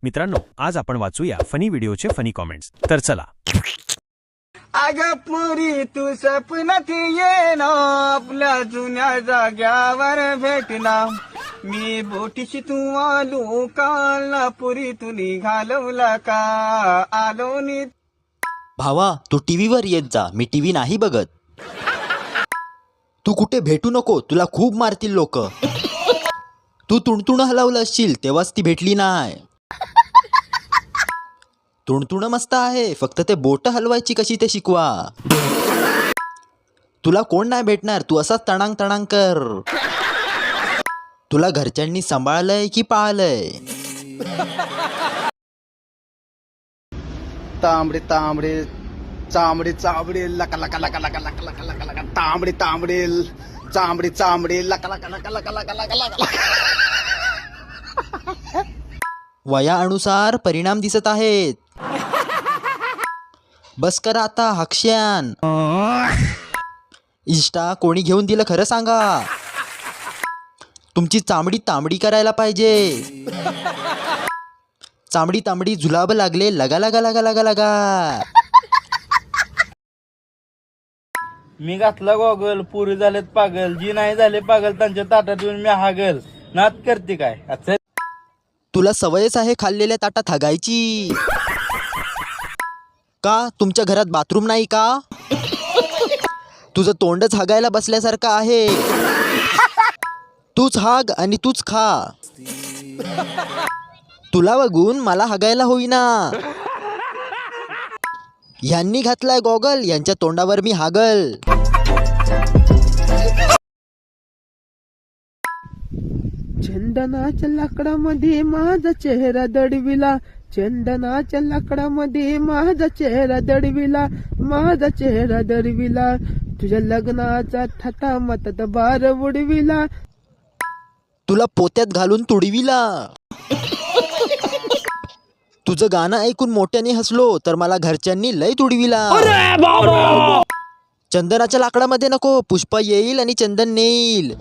मित्रांनो, आज आपण वाचूया फनी व्हिडिओचे फनी कॉमेंट्स. तर चला. अगं पुरी तू सपनात ये ना, आपल्या जुन्या जाग्यावर भेटला. मी बोटीशी तू आलो कालना, पुरी तू निघालवला का आलो नी. भावा, तू टीव्हीवर येत जा, मी टीव्ही नाही बघत. तू कुठे भेटू नको, तुला खूप मारतील लोक. तू तुणतुण हलवलं असशील तेव्हाच ती भेटली नाही. तुणतुण मस्त आहे, फक्त ते बोट हलवायची कशी ते शिकवा. तुला कोण नाही भेटणार, तू असाच तणांग तणांग कर. तुला घरच्यांनी सांभाळलंय की पाळलंय? तांबडे तांबडे चांबडे चांबडे लका लका लका लका लका लका लका लका तांबडे तांबडे चांबडे चांबडे लका लका लका लका लका लका लका. वयानुसार परिणाम दिसत आहेत. बस करा आता हक्ष्यान. इंस्टा कोणी घेऊन दिलं खरं सांगा. तुमची चामडी तांबडी करायला पाहिजे. चामडी तांबडी जुलाब लागले लगा लगा लगा लगा लगा. मी घातला गॉगल, पुरी झालेत पागल, जी नाही झाले पागल त्यांच्या ताटात येऊन मी हागल. नात करते काय अच्छा. तुला सवयच आहे खाल्लेल्या ताटात हागायची. का तुमच्या घरात बाथरूम नाही का? तुझं तोंडच हागायला बसल्यासारखं आहे. तूच हाग आणि तूच खा. तुला बघून मला हागायला होईना. यांनी घातलाय गॉगल, यांच्या तोंडावर मी हागल. चंदनाच्या लाकडामध्ये माझा चेहरा दडविला. चंदनाच्या लाकडामध्ये माझा चेहरा दडविला. माझा चेहरा दडविला. तुझ्या लग्नाचा थाटा मातात बार उडविला. तुला पोत्यात घालून तुडविला. तुझं गाणं ऐकून मोठ्याने हसलो तर मला घरच्यांनी लय तुडविला. चंदनाच्या लाकडामध्ये नको, पुष्पा येईल आणि चंदन नेईल.